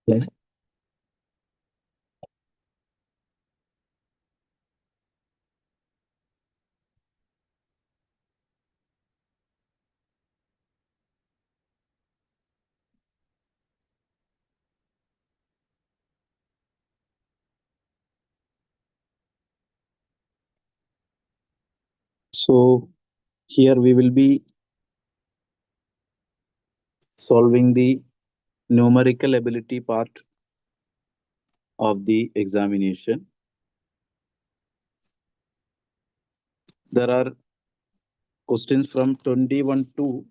Yeah. So here we will be solving the numerical ability part of the examination. There are questions from 21 to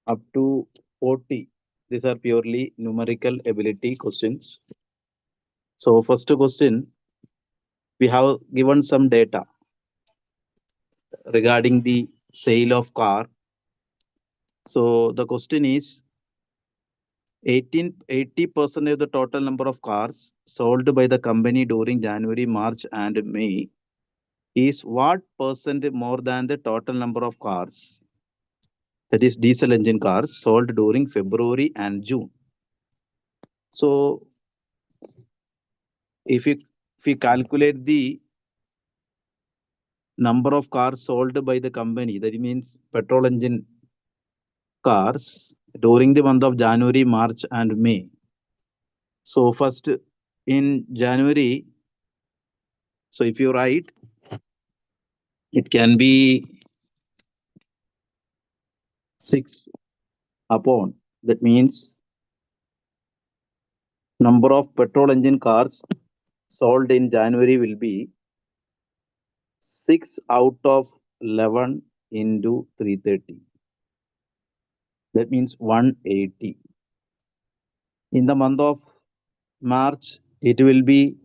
up to 40. These are purely numerical ability questions. So first question, we have given some data regarding the sale of car. So the question is 80% of the total number of cars sold by the company during January, March, and May is what percent more than the total number of cars, that is diesel engine cars, sold during February and June. So if we calculate the number of cars sold by the company, that means petrol engine cars during the month of January, March, and May. So first in January, so if you write, it can be 6 upon, that means number of petrol engine cars sold in January will be 6 out of 11 into 330. That means 180. In the month of March, it will be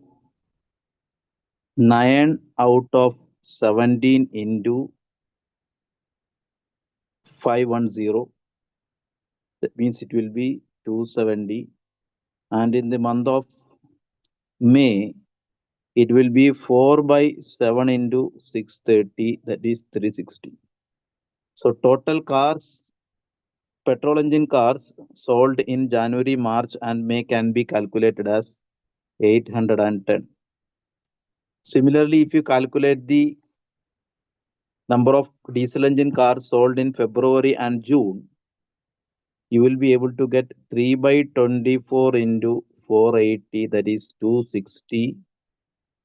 9 out of 17 into 510. That means it will be 270. And in the month of May, it will be 4 by 7 into 630, that is 360. So total cars, petrol engine cars sold in January, March, and May can be calculated as 810. Similarly, if you calculate the number of diesel engine cars sold in February and June, you will be able to get 3 by 24 into 480, that is 260,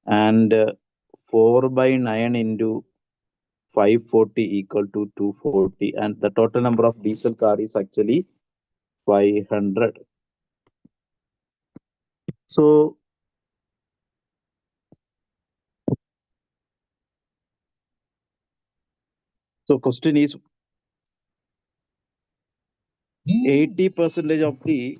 and 4 by 9 into 540 equal to 240, and the total number of diesel car is actually 500. So question is 80% of the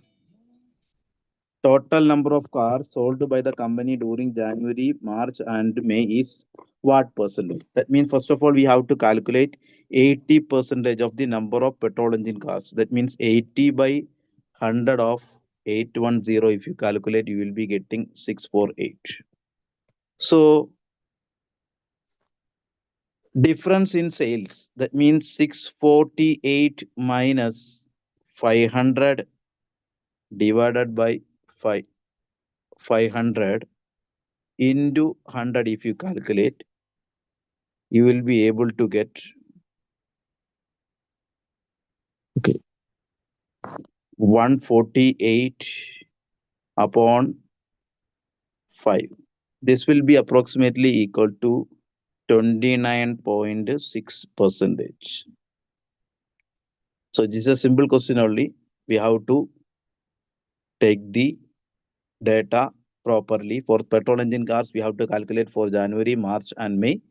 total number of cars sold by the company during January, March, and May is what percentage? That means, first of all, we have to calculate 80% of the number of petrol engine cars. That means 80 by 100 of 810. If you calculate, you will be getting 648. So, difference in sales. That means 648 minus 500 divided by 500 into 100. If you calculate, you will be able to get 148 upon 5. This will be approximately equal to 29.6 percentage. So this is a simple question only. We have to take the data properly. For petrol engine cars, we have to calculate for January, March, and May.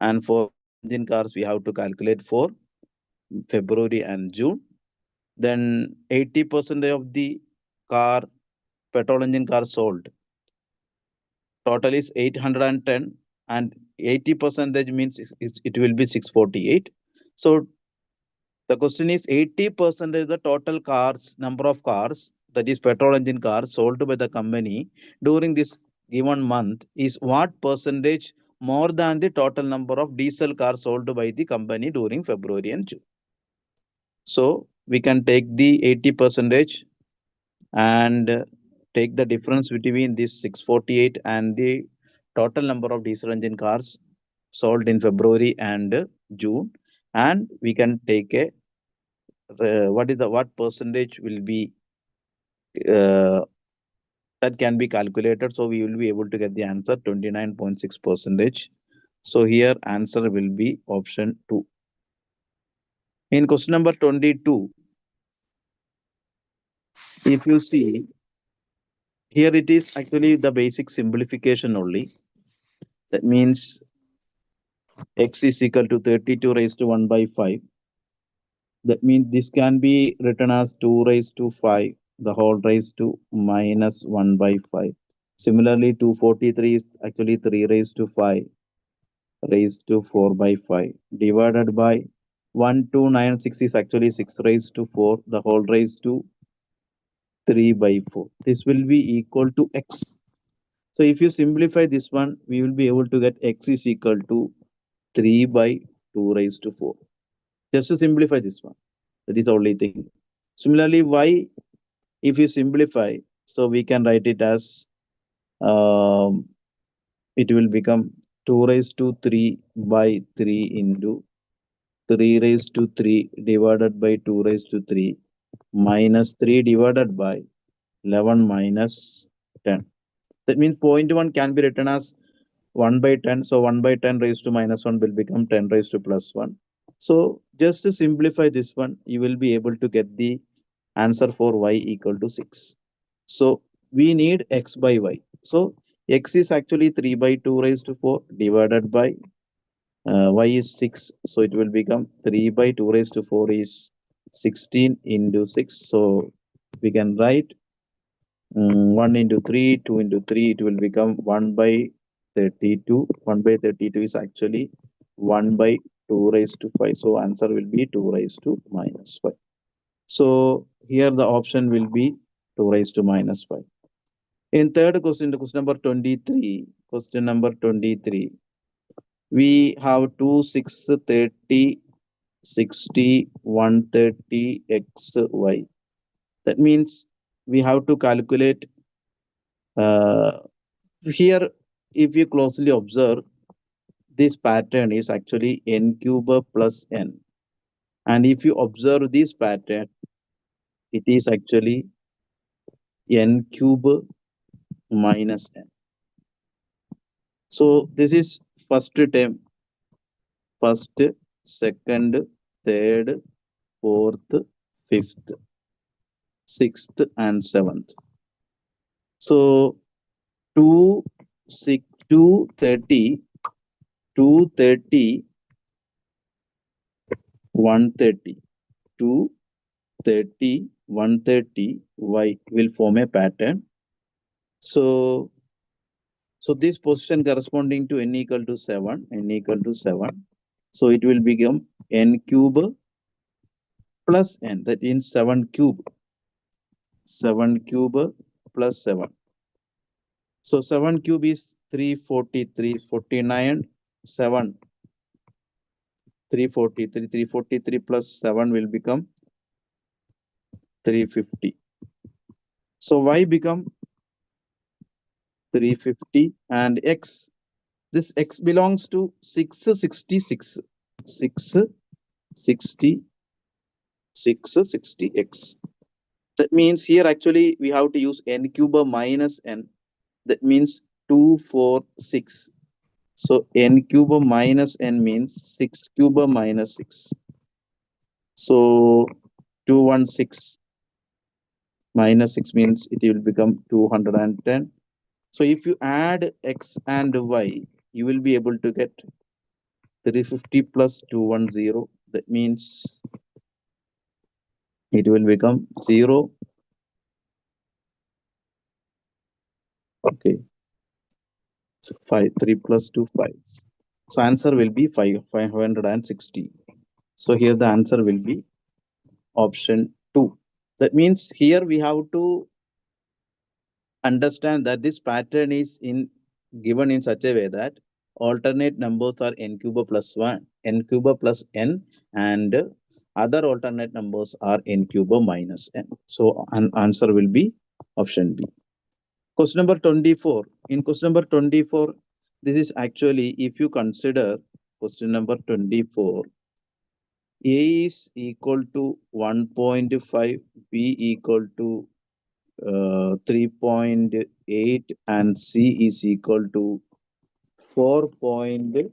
And for engine cars, we have to calculate for February and June. Then 80% of the petrol engine car sold. Total is 810, and 80% means it will be 648. So the question is 80% of the total number of cars, that is petrol engine cars sold by the company during this given month is what percentage more than the total number of diesel cars sold by the company during February and June. So we can take the 80% and take the difference between this 648 and the total number of diesel engine cars sold in February and June, and we can take a what percentage will be uh, that can be calculated. So we will be able to get the answer 29.6 percentage. So here answer will be option 2. In question number 22, if you see here, it is actually the basic simplification only. That means x is equal to 32 raised to 1 by 5. That means this can be written as 2 raised to 5, the whole raised to minus 1 by 5. Similarly, 243 is actually 3 raised to 5 raised to 4 by 5 divided by 1296 is actually 6 raised to 4, the whole raised to 3 by 4. This will be equal to x. So if you simplify this one, we will be able to get x is equal to 3 by 2 raised to 4. Just to simplify this one, that is the only thing. Similarly, y, if you simplify, so we can write it as it will become 2 raised to 3 by 3 into 3 raised to 3 divided by 2 raised to 3 minus 3 divided by 11 minus 10. That means 0.1 can be written as 1 by 10. So 1 by 10 raised to minus 1 will become 10 raised to plus 1. So just to simplify this one, you will be able to get the answer for y equal to 6. So we need x by y. So x is actually 3 by 2 raised to 4 divided by y is 6. So it will become 3 by 2 raised to 4 is 16 into 6. So we can write 1 into 3, 2 into 3, it will become 1 by 32. 1 by 32 is actually 1 by 2 raised to 5. So answer will be 2 raised to minus 5. So here the option will be 2 raised to minus 5. In third question, the question number 23, we have 2, 6, 30, 60, 130, x, y. That means we have to calculate here. If you closely observe, this pattern is actually n cube plus n. And if you observe this pattern, it is actually n cube minus n. So this is first term, first, second, third, fourth, fifth, sixth, and seventh. So 2, 6, 230, 230, 130, 230, 130, y will form a pattern. So this position corresponding to n equal to 7, n equal to 7. So it will become n cube plus n, that means 7 cube. 7 cube plus 7. So 7 cube is 343, 49, 7, 343, 343 plus 7 will become 350. So y become 350 and x, this x belongs to 666, 660, 660x. That means here actually we have to use n cube minus n. That means 246. So n cube minus n means 6 cube minus 6. So 216 minus 6 means it will become 210. So if you add x and y, you will be able to get 350 plus 210. That means it will become 0. Okay. So 5, 3 plus 2, 5. So answer will be 560. So here the answer will be option 2. That means here we have to understand that this pattern is given in such a way that alternate numbers are n cube plus 1, n cube plus n, and Other alternate numbers are n cube minus n. So an answer will be option B. Question number 24. In question number 24, this is actually, if you consider question number 24, A is equal to 1.5, B equal to 3.8, and C is equal to 4.2.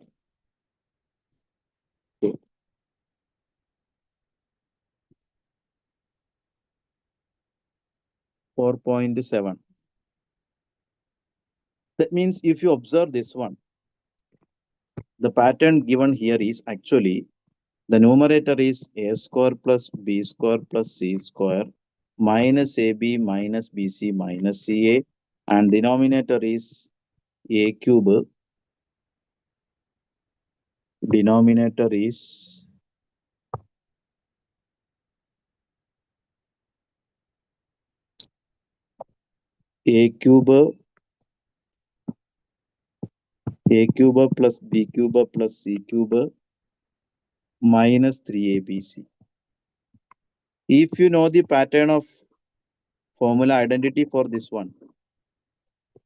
4.7. That means if you observe this one, the pattern given here is actually the numerator is a square plus b square plus c square minus ab minus bc minus ca, and denominator is a cube. Denominator is a cube plus b cube plus c cube minus 3abc. If you know the pattern of formula identity for this one,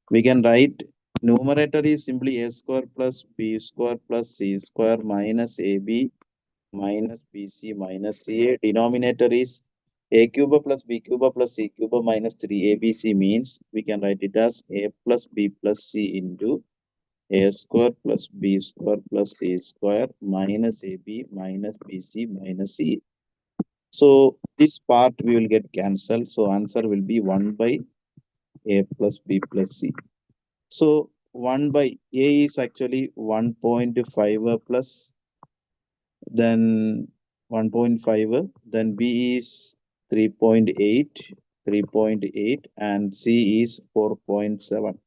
we can write numerator is simply a square plus b square plus c square minus ab minus bc minus ca. Denominator is a cube plus b cube plus c cube minus 3abc, means we can write it as a plus b plus c into a square plus b square plus c square minus ab minus bc minus c. So this part we will get cancelled. So answer will be 1 by a plus b plus c. So 1 by a is actually 1.5 plus, then 1.5, then b is 3.8, 3.8, and c is 4.7.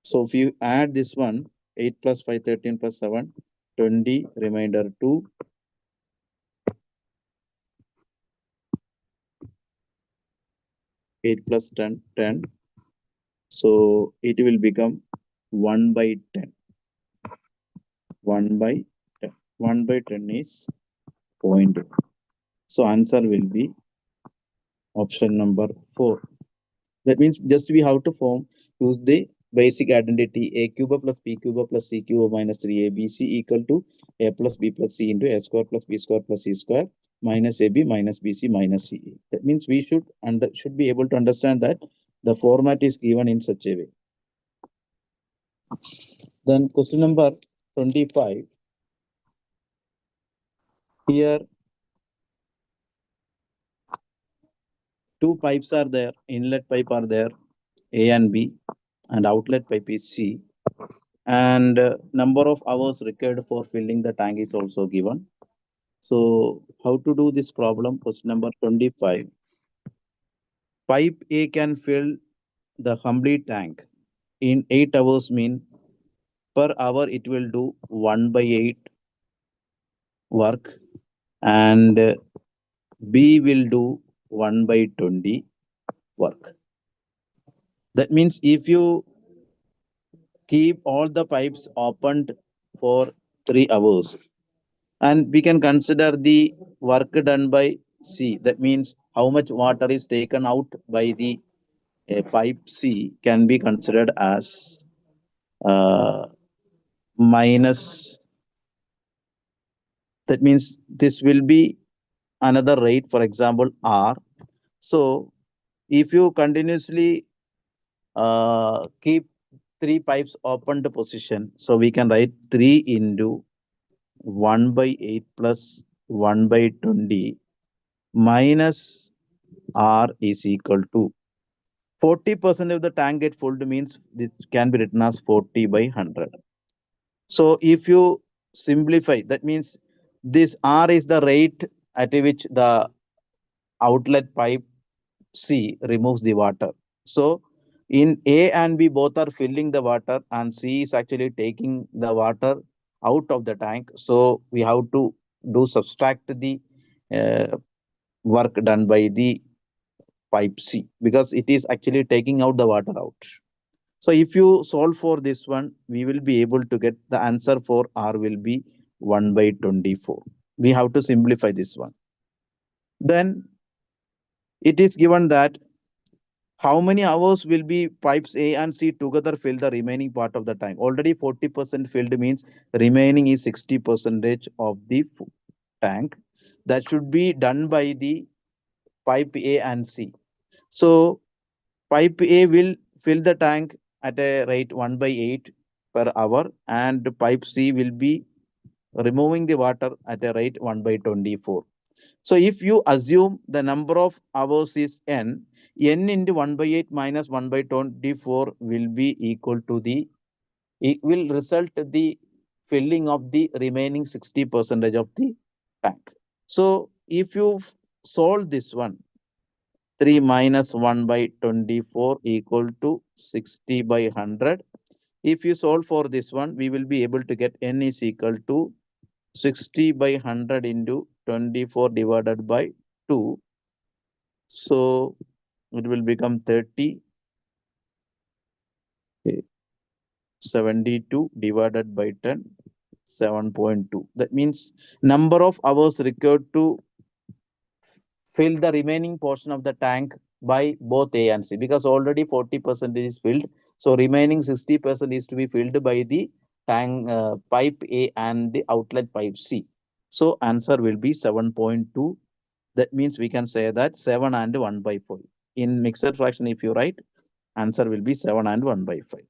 So if you add this one, 8 plus 5, 13 plus 7, 20, remainder 2, 8 plus 10, 10. So it will become 1 by 10. 1 by 10. 1 by 10 is 0.2. So answer will be option number 4. That means just we have to use the basic identity a cube plus b cube plus c cube minus 3abc equal to a plus b plus c into a square plus b square plus c square minus ab minus bc minus ce. That means we should be able to understand that the format is given in such a way. Then question number 25. Here two pipes are there, inlet pipe are there, A and B, and outlet pipe is C. And number of hours required for filling the tank is also given. So how to do this problem? Question number 25. Pipe A can fill the complete tank in 8 hours, mean per hour it will do 1 by 8 work, and B will do 1 by 20 work. That means if you keep all the pipes opened for 3 hours, and we can consider the work done by C, that means how much water is taken out by the pipe C can be considered as uh, minus, that means this will be another rate, for example R. So if you continuously keep 3 pipes opened position, so we can write 3 into 1 by 8 plus 1 by 20 minus R is equal to 40% of the tank get filled, means this can be written as 40 by 100. So if you simplify, that means this R is the rate at which the outlet pipe C removes the water. So in A and B both are filling the water, and C is actually taking the water out of the tank. So we have to do subtract the uh, work done by the pipe C, because it is actually taking out the water out. So if you solve for this one, we will be able to get the answer for R will be 1 by 24. We have to simplify this one. Then it is given that how many hours will be pipes A and C together fill the remaining part of the tank. Already 40% filled means remaining is 60 percentage of the tank. That should be done by the pipe A and C. So pipe A will fill the tank at a rate 1 by 8 per hour, and pipe C will be removing the water at a rate 1 by 24. So if you assume the number of hours is n into 1 by 8 minus 1 by 24 will be equal to the, it will result the filling of the remaining 60 percentage of the tank. So if you solve this one, 3 minus 1 by 24 equal to 60 by 100. If you solve for this one, we will be able to get n is equal to 60 by 100 into 24 divided by 2. So it will become 30, 72 divided by 10, 7.2. That means number of hours required to fill the remaining portion of the tank by both A and C, because already 40% is filled. So remaining 60% is to be filled by the tank pipe A and the outlet pipe C. So answer will be 7.2. That means we can say that 7 and 1 by 5. In mixed fraction, if you write, answer will be 7 and 1 by 5.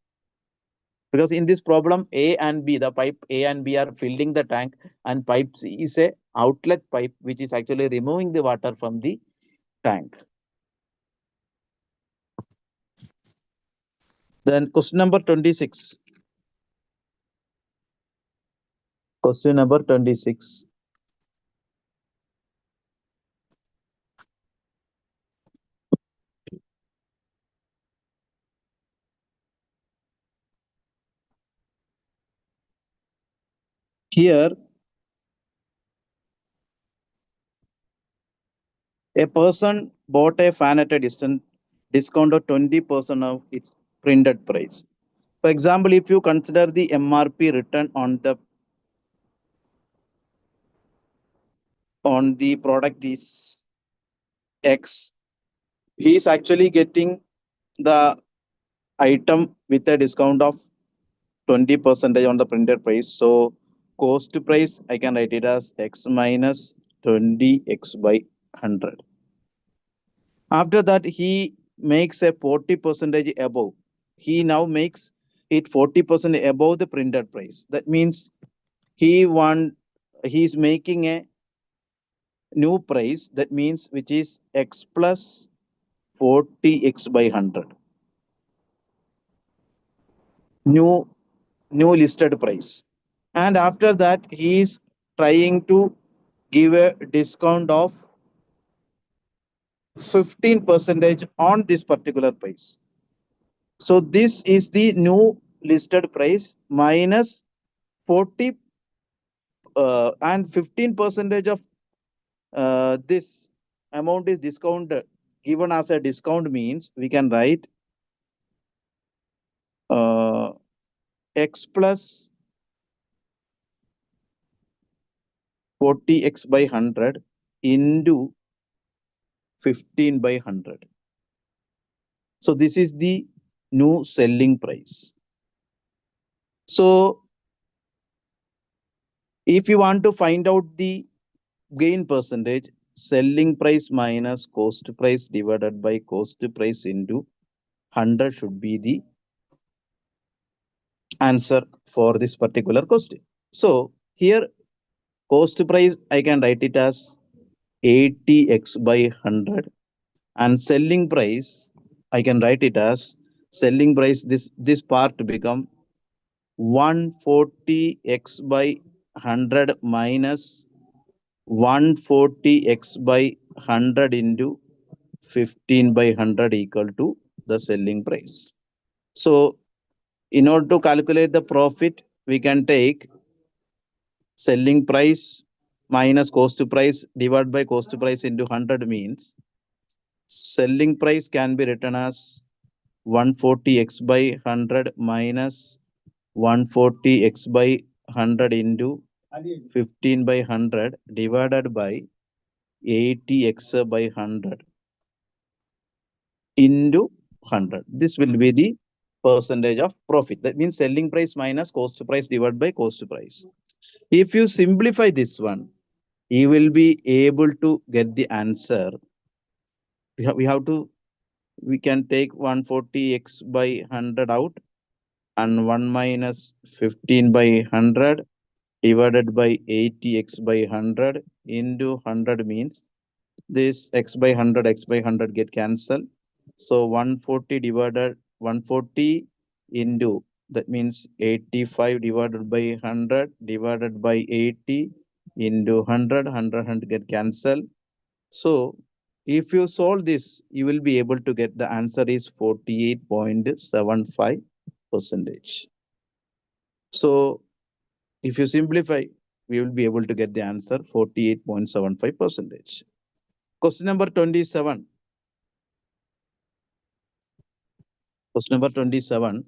Because in this problem, A and B, the pipe A and B are filling the tank, and pipe C is a outlet pipe which is actually removing the water from the tank. Then question number 26. Question number 26. Here, a person bought a fan at a discount of 20% of its printed price. For example, if you consider the MRP written on the product is X, he is actually getting the item with a discount of 20% on the printed price. So cost price, I can write it as X minus 20X by 100. After that, he makes a 40% above. He now makes it 40% above the printed price. That means he's making a new price. That means which is X plus 40X by 100. New listed price. And after that, he is trying to give a discount of 15% on this particular price. So this is the new listed price minus 40 and 15% of this amount is discounted, given as a discount, means we can write X plus 40X by 100 into 15 by 100. So this is the new selling price. So if you want to find out the gain percentage, selling price minus cost price divided by cost price into 100 should be the answer for this particular question. So here cost price, I can write it as 80X by 100, and selling price, I can write it as selling price, this part become 140X by 100 minus 140X by 100 into 15 by 100 equal to the selling price. So in order to calculate the profit, we can take selling price minus cost price divided by cost price into 100, means selling price can be written as 140X by 100 minus 140X by 100 into 15 by 100 divided by 80x by 100 into 100. This will be the percentage of profit. That means selling price minus cost price divided by cost price. If you simplify this one, you will be able to get the answer. We can take 140x by 100 out and 1 minus 15 by 100 divided by 80x by 100 into 100 means this x by 100 get cancelled. So 140 divided 140 into, that means 85 divided by 100 divided by 80 into 100 get cancelled. So if you solve this, you will be able to get the answer is 48.75%. So if you simplify, we will be able to get the answer 48.75%. Question number 27. Question number 27.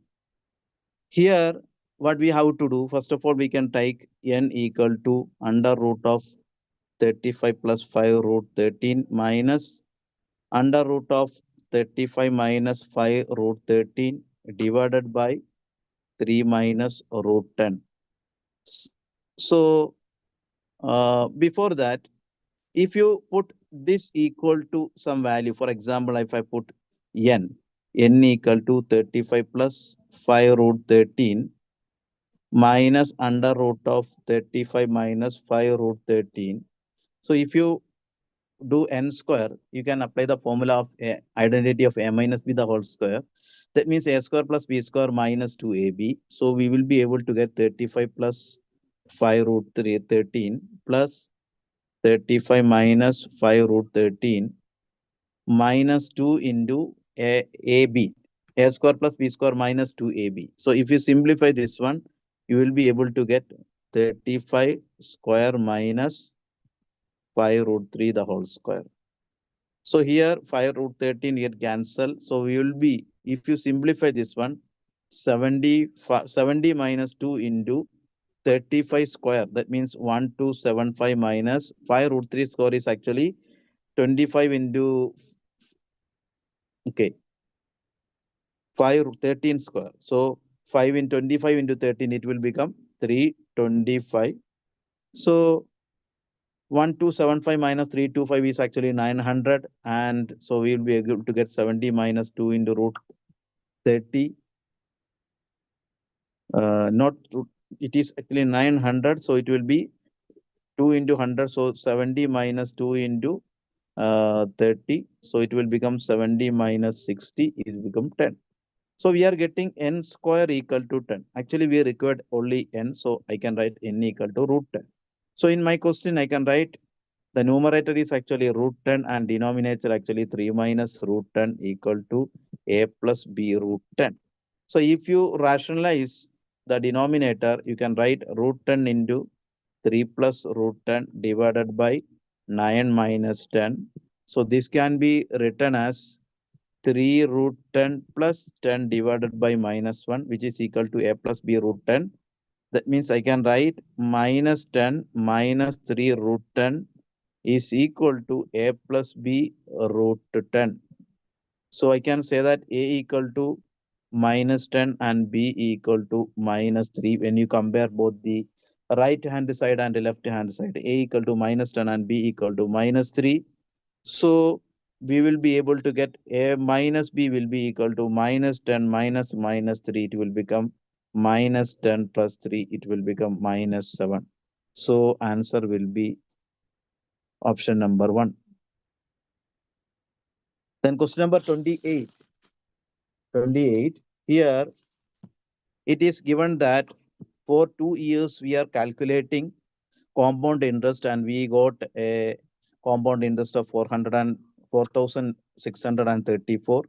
Here, what we have to do, first of all, we can take n equal to under root of 35 plus 5 root 13 minus under root of 35 minus 5 root 13 divided by 3 minus root 10. So, before that, if you put this equal to some value, for example, if I put n equal to 35 plus 5 root 13 minus under root of 35 minus 5 root 13. So if you do n square, you can apply the formula of identity of a minus b the whole square. That means a square plus b square minus 2ab. So we will be able to get 35 plus 5 root 13 plus 35 minus 5 root 13 minus 2 into ab. A square plus b square minus 2ab. So if you simplify this one, you will be able to get 35 square minus 5 root 3 the whole square. So here 5 root 13 get cancelled. So we will be, if you simplify this one, 70 minus 2 into 35 square. That means 1275 minus 5 root 3 square is actually 25 into, okay, 5 root 13 square. So 5 in 25 into 13, it will become 325. So 1275 minus 325 is actually 900. And so we will be able to get 70 minus 2 into root 30. Not root, it is actually 900. So it will be 2 into 100. So 70 minus 2 into 30. So it will become 70 minus 60. It will become 10. So we are getting n square equal to 10. Actually, we required only n. So I can write n equal to root 10. So in my question, I can write the numerator is actually root 10 and denominator actually 3 minus root 10 equal to a plus b root 10. So if you rationalize the denominator, you can write root 10 into 3 plus root 10 divided by 9 minus 10. So this can be written as 3 root 10 plus 10 divided by minus 1, which is equal to a plus b root 10. That means I can write minus 10 minus 3 root 10 is equal to a plus b root 10. So I can say that a equal to minus 10 and b equal to minus 3 when you compare both the right hand side and the left hand side. A equal to minus 10 and b equal to minus 3. So we will be able to get a minus b will be equal to minus 10 minus minus 3. It will become minus 10 plus 3. It will become minus 7. So answer will be option number 1. Then question number 28. 28. Here it is given that for 2 years we are calculating compound interest and we got a compound interest of 4,634.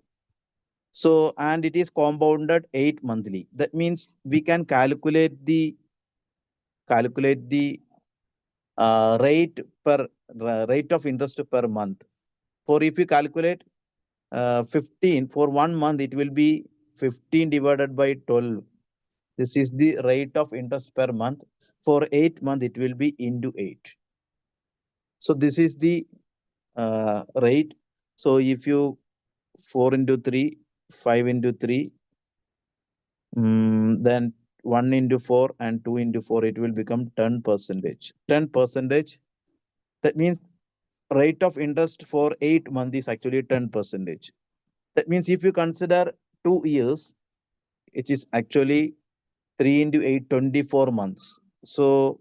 So, and it is compounded 8 monthly. That means we can calculate the rate of interest per month. For if you calculate 15 for 1 month, it will be 15 divided by 12. This is the rate of interest per month. For 8 months, it will be into 8. So this is the rate. So if you 4 into 3, 5 into 3, then 1 into 4 and 2 into 4, it will become 10 percentage. 10 percentage. That means rate of interest for 8 months is actually 10 percentage. That means if you consider 2 years, it is actually 3 into 8, 24 months. So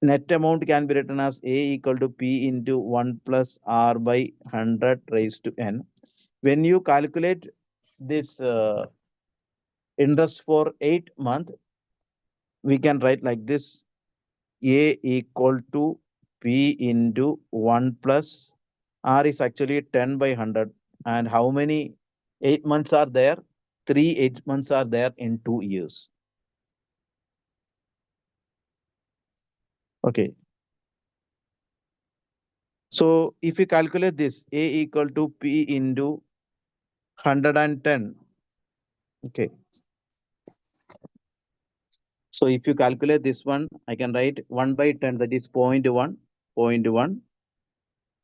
net amount can be written as A equal to P into 1 plus R by 100 raised to N. When you calculate this interest for 8 months, we can write like this: A equal to P into 1 plus R is actually 10 by 100. And how many 8 months are there? 3 8 months are there in 2 years. Okay. So if you calculate this, A equal to P into 110. Okay. So if you calculate this one, I can write 1 by 10, that is 0.1, 0.1.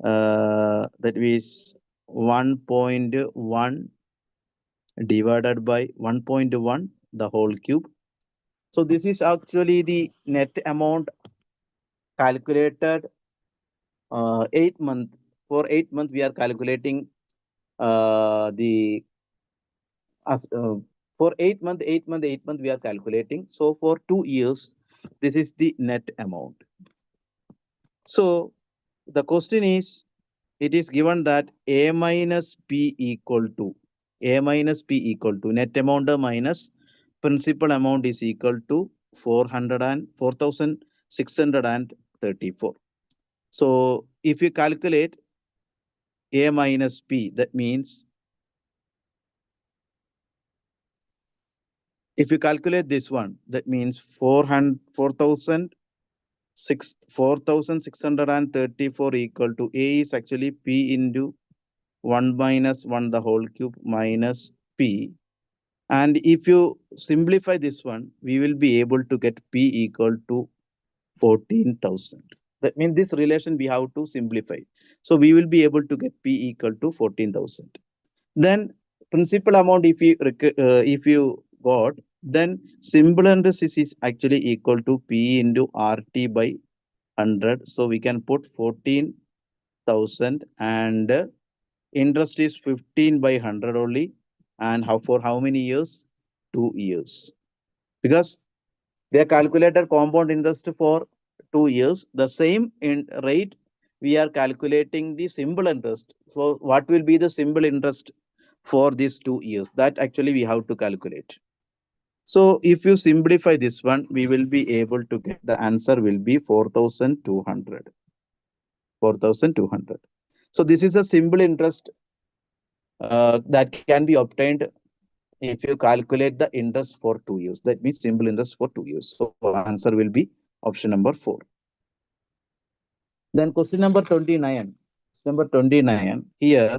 That is 1.1 divided by 1.1, the whole cube. So this is actually the net amount calculated 8 month. For 8 months, we are calculating the as for 8 month, we are calculating. So for 2 years, this is the net amount. So the question is, it is given that A minus P equal to net amount minus principal amount is equal to 4,634. So if you calculate A minus P, that means if you calculate this one, that means 4,634 equal to A is actually P into 1 minus 1 the whole cube minus P. And if you simplify this one, we will be able to get P equal to 14,000. That means this relation we have to simplify. So we will be able to get P equal to 14,000. Then principal amount, if you got, then simple interest is actually equal to P into RT by 100. So we can put 14,000 and interest is 15 by 100 only. And for how many years? 2 years. Because they are calculated compound interest for 2 years. The same rate we are calculating the simple interest. So what will be the simple interest for these 2 years? That actually we have to calculate. So if you simplify this one, we will be able to get the answer will be 4,200. 4,200. So this is a simple interest that can be obtained if you calculate the interest for 2 years. That means simple interest for 2 years. So answer will be option number 4. Then question number 29. Number 29 here,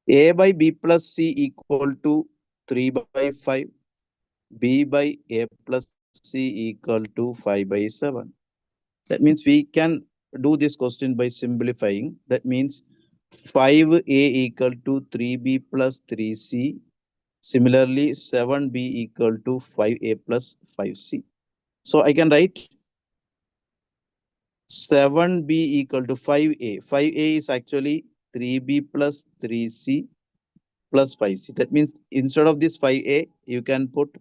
A by B plus C equal to 3 by 5. B by A plus C equal to 5 by 7. That means we can do this question by simplifying. That means 5A equal to 3B plus 3C. Similarly, 7B equal to 5A plus 5C. So I can write 7B equal to 5A. 5A is actually 3B plus 3C plus 5C. That means instead of this 5A, you can put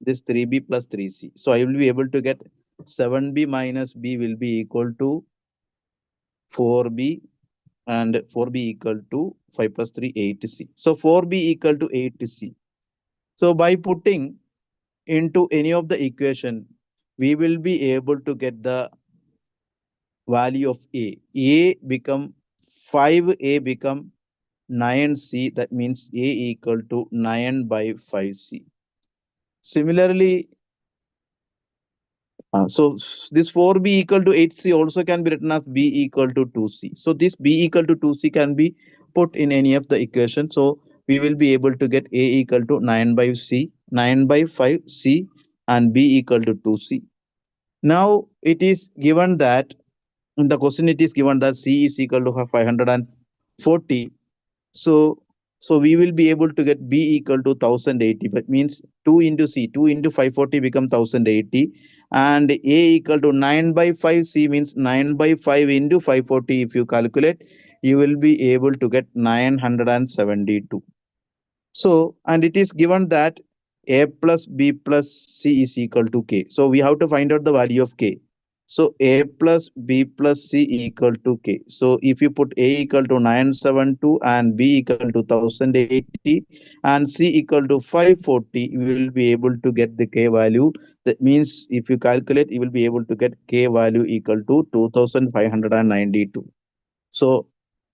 this 3B plus 3C. So I will be able to get 7B minus B will be equal to 4B, and 4B equal to 5 plus 3, 8C. So 4B equal to 8C. So by putting into any of the equation, we will be able to get the value of A. A become 5A become 9C. That means A equal to 9 by 5C. Similarly, this 4B equal to 8C also can be written as B equal to 2C. So this B equal to 2C can be put in any of the equation. So we will be able to get A equal to 9 by 5 C and B equal to 2C. Now it is given that in the question it is given that C is equal to 540. So we will be able to get B equal to 1080. That means 2 into C, 2 into 540 become 1080, and A equal to 9 by 5 C means 9 by 5 into 540. If you calculate, you will be able to get 972. So, and it is given that A plus B plus C is equal to K. So we have to find out the value of K. So A plus B plus C equal to K. So if you put A equal to 972 and B equal to 1080 and C equal to 540, you will be able to get the K value. That means if you calculate, you will be able to get K value equal to 2592. So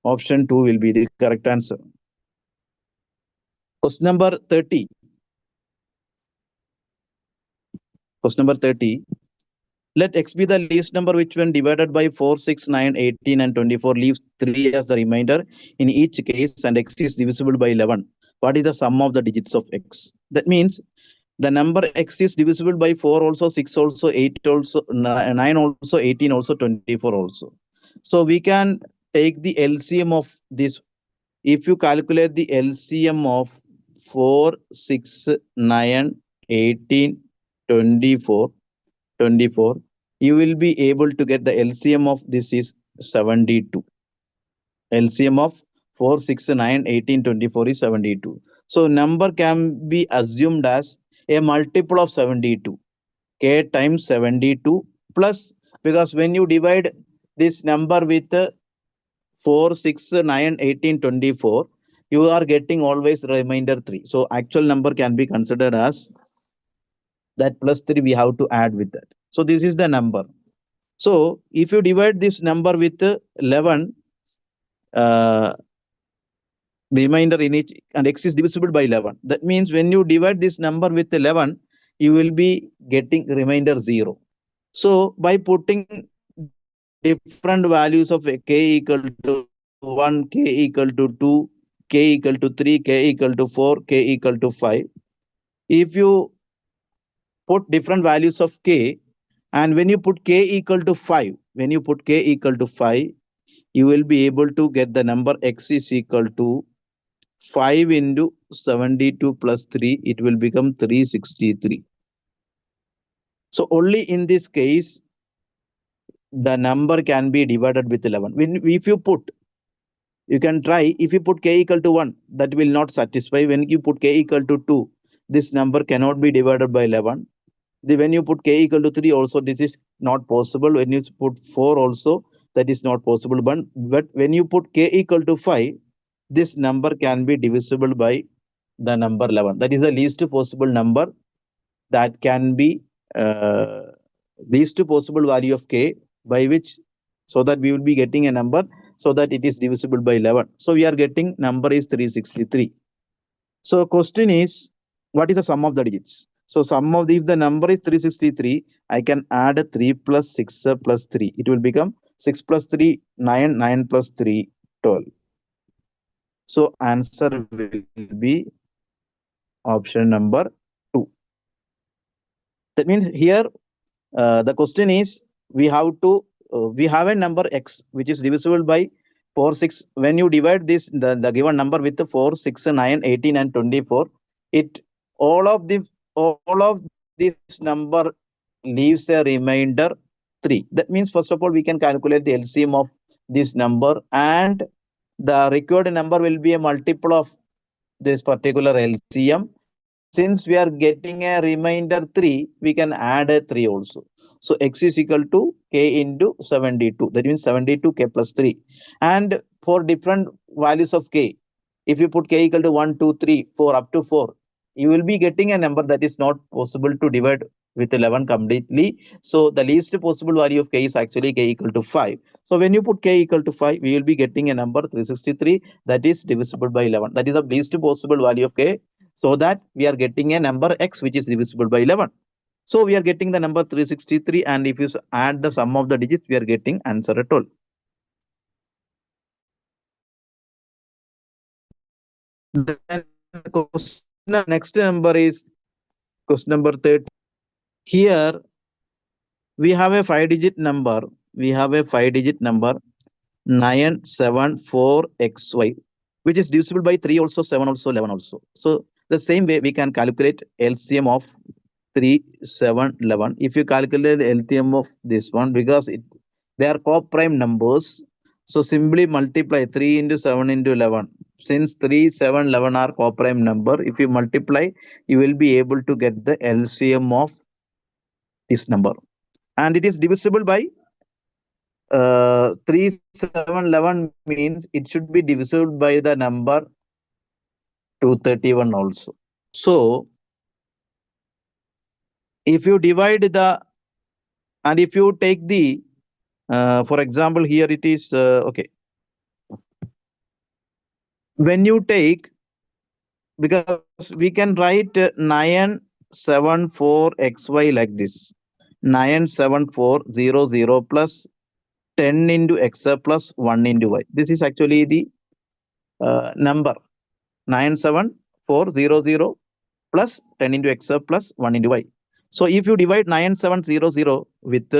option 2 will be the correct answer. Question number 30. Question number 30. Let x be the least number which when divided by 4, 6, 9, 18 and 24 leaves 3 as the remainder in each case and x is divisible by 11. What is the sum of the digits of x? That means the number x is divisible by 4 also, 6 also, 8 also, 9 also, 18 also, 24 also. So we can take the LCM of this. If you calculate the LCM of 4, 6, 9, 18, 24, you will be able to get the LCM of this is 72. LCM of 4, 6, 9, 18, 24 is 72. So number can be assumed as a multiple of 72. K times 72 plus, because when you divide this number with 4, 6, 9, 18, 24, you are getting always remainder 3. So actual number can be considered as that plus 3 we have to add with that. So this is the number. So if you divide this number with 11, remainder in each, and x is divisible by 11. That means when you divide this number with 11, you will be getting remainder 0. So by putting different values of k equal to 1, k equal to 2, k equal to 3, k equal to 4, k equal to 5, if you put different values of k, and when you put k equal to 5, you will be able to get the number x is equal to 5 into 72 plus 3, it will become 363. So only in this case, the number can be divided with 11. If you put, you can try, if you put k equal to 1, that will not satisfy. When you put k equal to 2, this number cannot be divided by 11. When you put k equal to 3 also, this is not possible. When you put 4 also, that is not possible. But when you put k equal to 5, this number can be divisible by the number 11. That is the least possible number that can be least possible value of k, by which, so that we will be getting a number so that it is divisible by 11. So we are getting number is 363. So question is, what is the sum of the digits? So sum of if the number is 363, I can add 3 plus 6 plus 3. It will become 6 plus 3, 9, 9 plus 3, 12. So answer will be option number 2. That means here the question is, we have a number x which is divisible by 4, 6. When you divide this, the given number with 4, 6, 9, 18 and 24, it all of this number leaves a remainder 3. That means first of all we can calculate the LCM of this number, and the required number will be a multiple of this particular LCM. Since we are getting a remainder 3, we can add a 3 also. So x is equal to k into 72. That means 72 k plus 3. And for different values of k, if you put k equal to 1, 2, 3, 4 up to 4, you will be getting a number that is not possible to divide with 11 completely. So the least possible value of k is actually k equal to 5. So when you put k equal to 5, we will be getting a number 363 that is divisible by 11. That is the least possible value of k, so that we are getting a number x which is divisible by 11. So we are getting the number 363, and if you add the sum of the digits, we are getting answer at all. Then next number is question number 30. Here we have a 5-digit number. We have a 5-digit number 974xy, which is divisible by 3 also, 7 also, 11 also. So the same way we can calculate LCM of 3, 7, 11. If you calculate the LCM of this one, because they are co-prime numbers, so simply multiply 3 into 7 into 11. Since 3, 7, 11 are co-prime number, if you multiply, you will be able to get the LCM of this number. And it is divisible by 3, 7, 11 means it should be divisible by the number 231 also. So if you divide the, and if you take the, for example, here it is, okay. When you take, because we can write 974xy like this, 97400 plus 10 into x plus 1 into y. This is actually the number 97400 plus 10 into x plus 1 into y. So if you divide 9700 with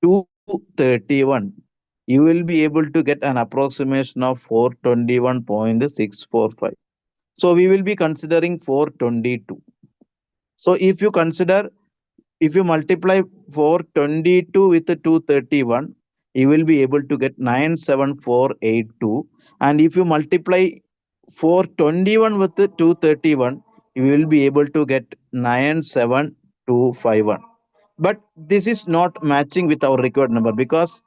231, you will be able to get an approximation of 421.645. So we will be considering 422. So if you consider, if you multiply 422 with 231, you will be able to get 97482. And if you multiply 421 with 231, you will be able to get 97251. But this is not matching with our required number, because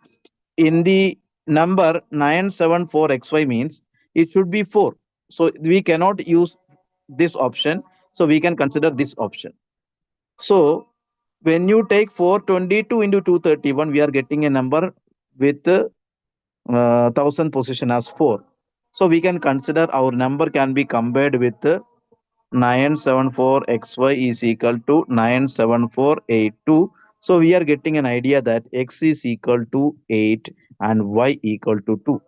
in the number 974xy means it should be 4. So we cannot use this option. So we can consider this option. So when you take 422 into 231, we are getting a number with 1000 position as 4. So we can consider our number can be compared with 974xy is equal to 97482. So we are getting an idea that x is equal to 8 and y equal to 2.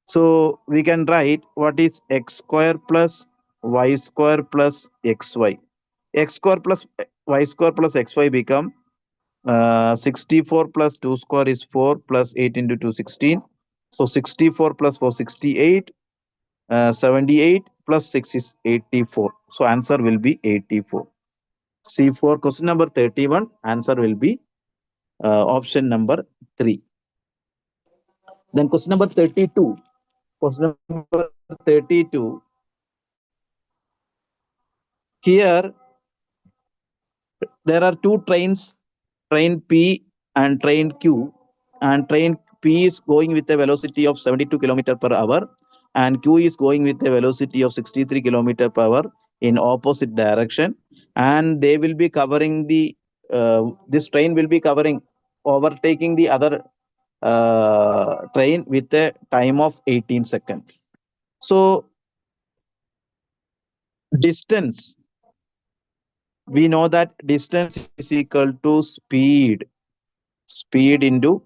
So we can write what is x square plus y square plus xy. X square plus y square plus xy become 64 plus 2 square is 4 plus 8 into 2 16. So 64 plus 4 68. 78 plus 6 is 84. So answer will be 84. See, for question number 31, answer will be option number 3. Then question number 32. Question number 32. Here there are two trains, train P and train Q, and train P is going with a velocity of 72 km per hour, and Q is going with a velocity of 63 km per hour in opposite direction, and they will be covering the this train will be covering, overtaking the other train with a time of 18 seconds. So distance, we know that distance is equal to speed into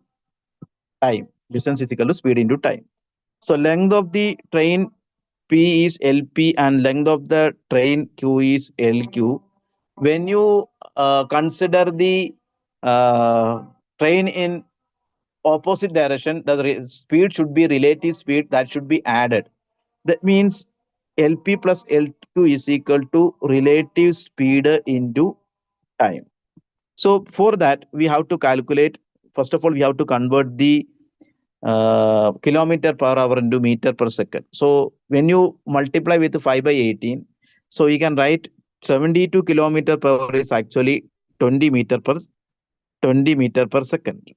time. Distance is equal to speed into time. So length of the train P is LP and length of the train Q is LQ. When you consider the uh, train in opposite direction, the speed should be relative speed that should be added. That means LP plus LQ is equal to relative speed into time. So for that, we have to calculate, first of all, we have to convert the kilometer per hour into meter per second. So when you multiply with 5 by 18, so you can write 72 kilometer per hour is actually 20 meter per second.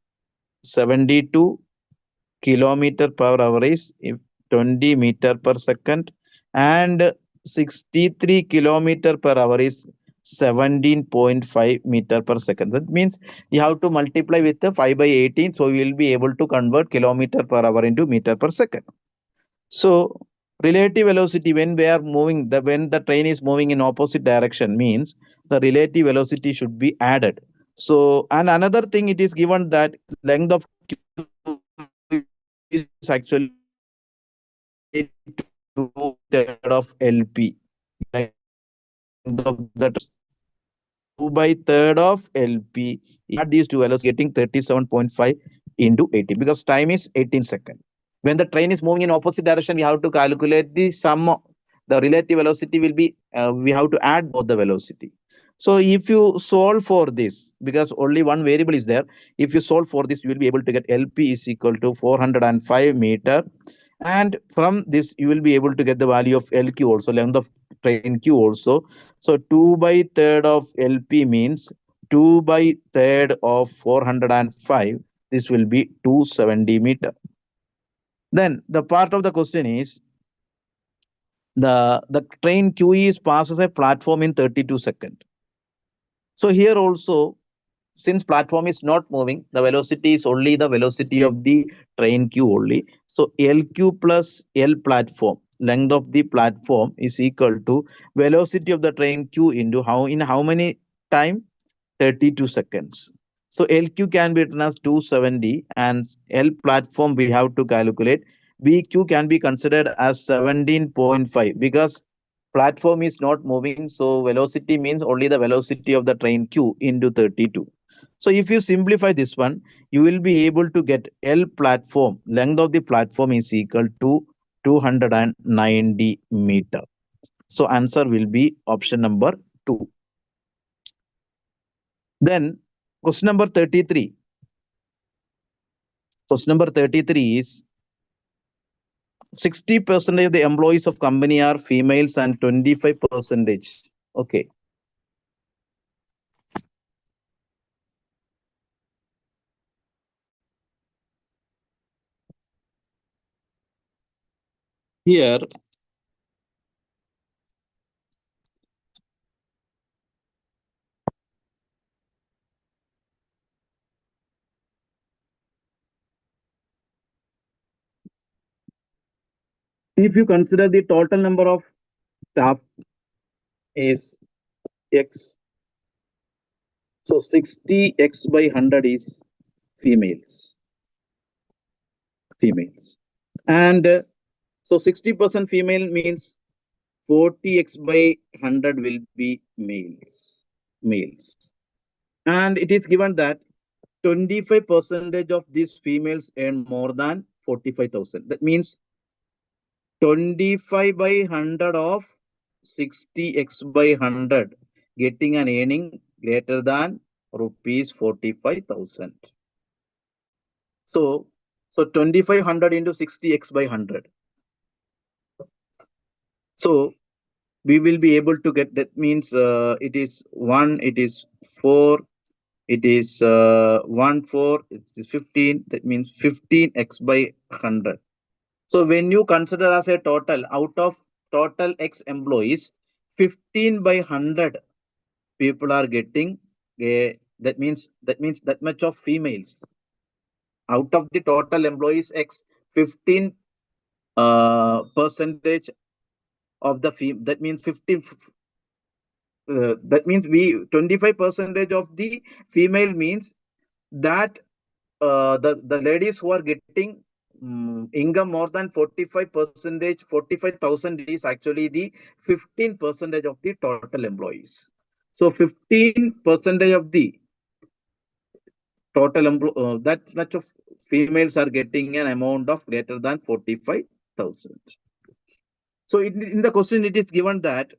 72 kilometer per hour is 20 meter per second, and 63 kilometer per hour is 17.5 meter per second. That means you have to multiply with the 5 by 18, so you will be able to convert kilometer per hour into meter per second. So relative velocity, when we are moving, when the train is moving in opposite direction, means the relative velocity should be added. So, and another thing, it is given that length of Q is actually 2 third of LP, length of the 2 by third of LP. Add these two values, getting 37.5 into 80 because time is 18 seconds. When the train is moving in opposite direction, we have to calculate the sum. The relative velocity will be, we have to add both the velocity. So if you solve for this, because only one variable is there, if you solve for this, you will be able to get LP is equal to 405 meter. And from this, you will be able to get the value of LQ also, length of train Q also. So 2 by third of LP means 2 by third of 405. This will be 270 meter. Then the part of the question is the train QE passes a platform in 32 seconds. So here also, since platform is not moving, the velocity is only the velocity of the train Q only. So LQ plus L platform, length of the platform is equal to velocity of the train Q into how many time? 32 seconds. So LQ can be written as 270 and L platform we have to calculate. BQ can be considered as 17.5 because platform is not moving. So velocity means only the velocity of the train Q into 32. So if you simplify this one, you will be able to get L platform, length of the platform is equal to 290 meter. So answer will be option number 2. Then question number 33. Question number 33 is 60% of the employees of company are females and 25%. Okay. Here, if you consider the total number of staff is X, so 60X by 100 is females. Females. And so 60% female means 40X by 100 will be males. Males. And it is given that 25% of these females earn more than 45,000. That means 25 by 100 of 60X by 100 getting an earning greater than rupees 45,000. So 2500 into 60X by 100. So we will be able to get, that means it is 1, it is 4, it is 1, 4, it is 15, that means 15X by 100. So when you consider as a total, out of total X employees, 15 by 100 people are getting that means that much of females. Out of the total employees X, 15 percentage of the that means 15 that means we 25% of the female means that the ladies who are getting income more than 45%, 45,000 is actually the 15% of the total employees. So 15% of the total that much of females are getting an amount of greater than 45,000. So in the question it is given that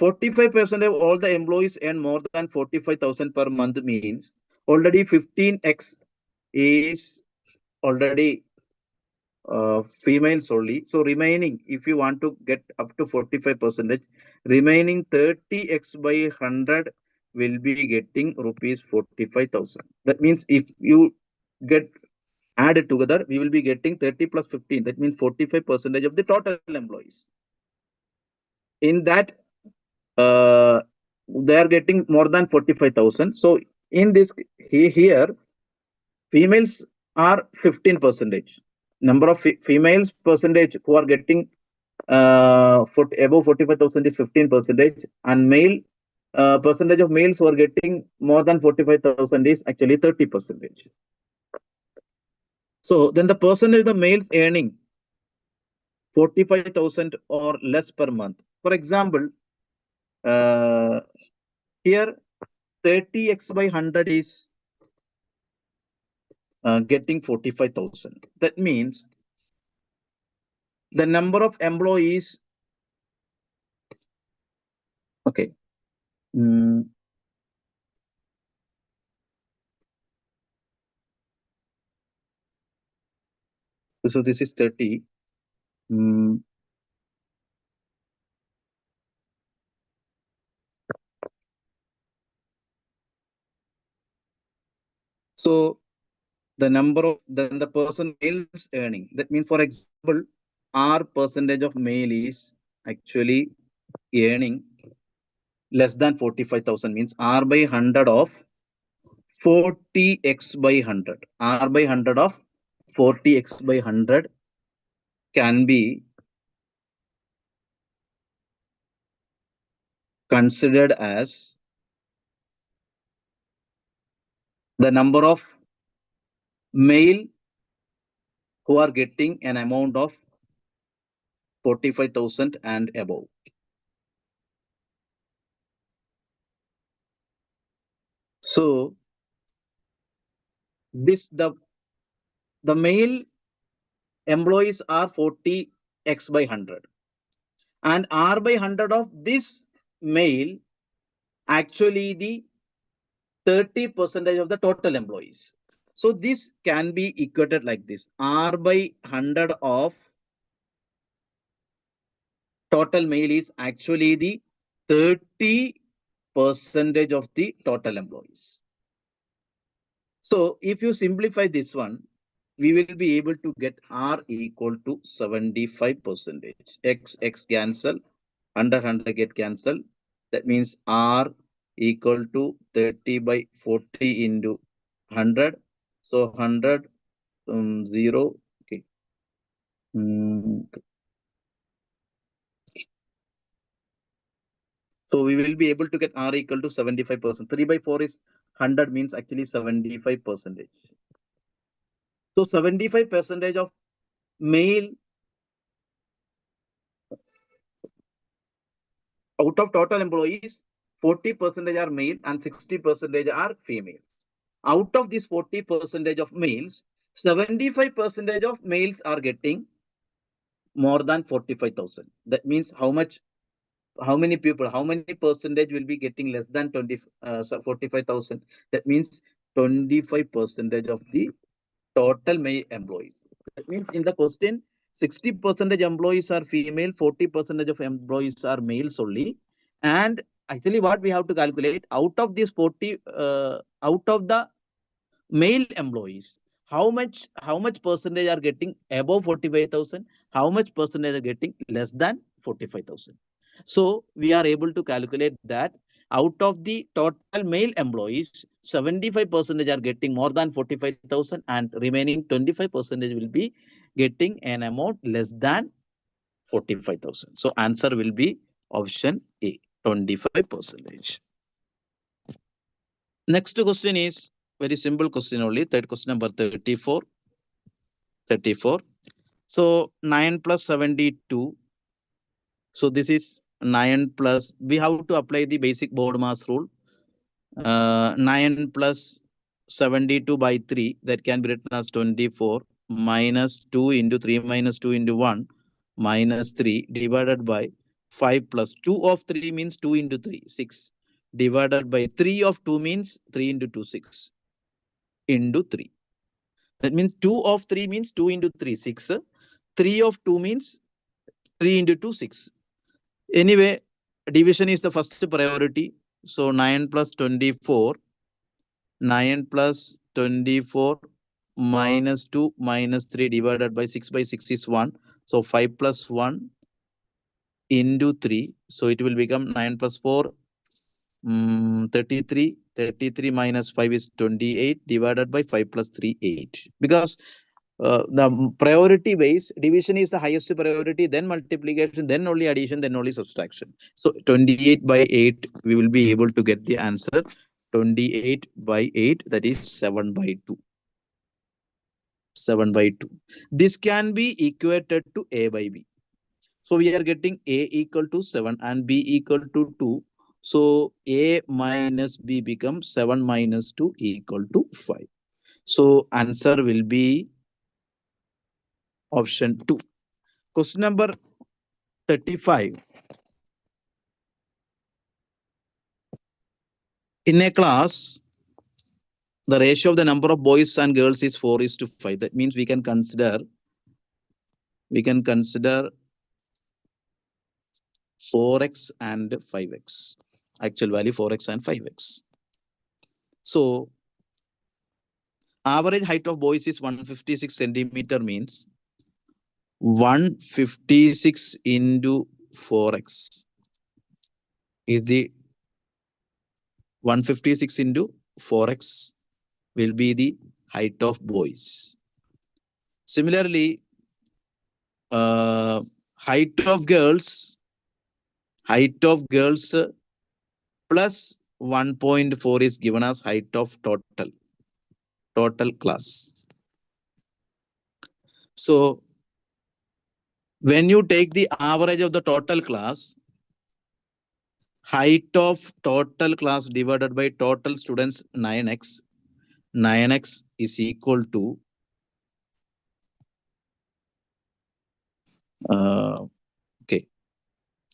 45% of all the employees earn more than 45,000 per month means already 15x is already females only. So remaining, if you want to get up to 45%, remaining 30x by 100 will be getting rupees 45,000. That means if you get added together, we will be getting 30 plus 15. That means 45% of the total employees. In that, they are getting more than 45,000. So in this here, females are 15%. Number of females percentage who are getting above 45,000 is 15%, and male percentage of males who are getting more than 45,000 is actually 30%. So then the percentage of the males earning 45,000 or less per month. For example, here 30x by 100 is getting 45,000. That means the number of employees, okay. So this is 30. So the number of then the person males earning. That means, for example, our percentage of male is actually earning less than 45,000, means R by 100 of 40x by 100. R by 100 of 40x by 100 can be considered as the number of male who are getting an amount of 45,000 and above. So this the male employees are 40x by 100, and R by 100 of this male actually the 30% of the total employees. So this can be equated like this: R by 100 of total male is actually the 30% of the total employees. So if you simplify this one, we will be able to get R equal to 75%. X cancel, 100 get cancel. That means R equal to 30 by 40 into 100. So 100, 0. Okay. So we will be able to get R equal to 75%. 3 by 4 is 100, means actually 75%. So 75% of male out of total employees, 40% are male and 60% are female. Out of this 40% of males, 75% of males are getting more than 45,000. That means how many people, how many percentage will be getting less than 45,000? That means 25% of the total male employees. That means in the question, 60% employees are female, 40% of employees are males only. And actually what we have to calculate, out of this 40, out of the male employees, how much percentage are getting above 45,000, how much percentage are getting less than 45,000. So we are able to calculate that out of the total male employees, 75% are getting more than 45,000 and remaining 25% will be getting an amount less than 45,000. So answer will be option A, 25%. Next question is very simple question only. Third question number 34. So 9 plus 72. So this is 9 plus, we have to apply the basic BODMAS rule. 9 plus 72 by 3, that can be written as 24 minus 2 into 3 minus 2 into 1 minus 3 divided by 5 plus 2 of 3 means 2 into 3, 6 divided by 3 of 2 means 3 into 2, 6 into 3. That means 2 of 3 means 2 into 3, 6. 3 of 2 means 3 into 2, 6. Anyway, division is the first priority. So 9 plus 24. 9 plus 24 minus 2 minus 3 divided by 6 by 6 is 1. So 5 plus 1 into 3. So it will become 9 plus 4, 33. 33 minus 5 is 28 divided by 5 plus 3, 8. Because the priority base division is the highest priority, then multiplication, then only addition, then only subtraction. So 28 by 8, we will be able to get the answer. 28 by 8, that is 7 by 2. 7 by 2. This can be equated to A by B. So we are getting A equal to 7 and B equal to 2. So A minus B becomes 7 minus 2 equal to 5. So answer will be option 2. Question number 35. In a class, the ratio of the number of boys and girls is 4 is to 5. That means we can consider 4x and 5x. Actual value 4x and 5x. So average height of boys is 156 centimeter, means 156 into 4x is the 156 into 4x will be the height of boys. Similarly, height of girls plus 1.4 is given as height of total class. So when you take the average of the total class, height of total class divided by total students 9x is equal to okay,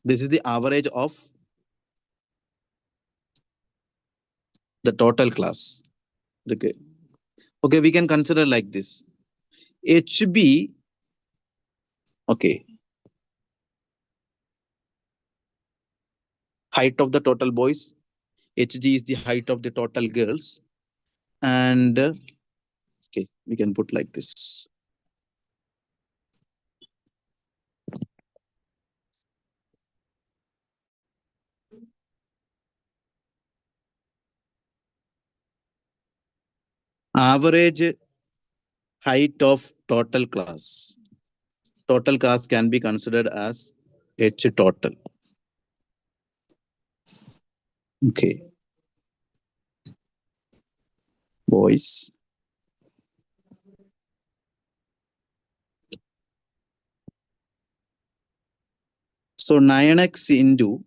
this is the average of the total class. Okay, we can consider like this. HB, okay, height of the total boys. HG is the height of the total girls. And okay, we can put like this. Average height of total class. Total class can be considered as H total. Okay, boys. So 9x into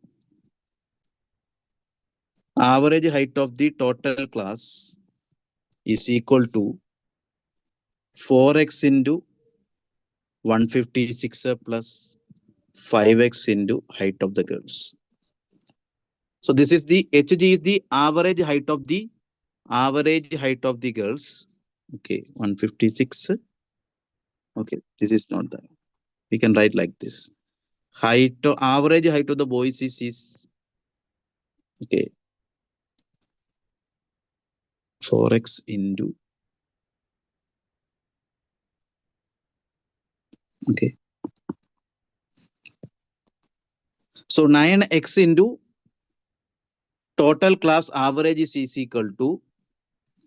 average height of the total class is equal to 4x into 156 plus 5x into height of the girls. So this is the HG is the average height of the girls. Okay, 156. Okay, this is not that. We can write like this. Average height of the boys is okay 4x into okay. So 9x into total class average is equal to,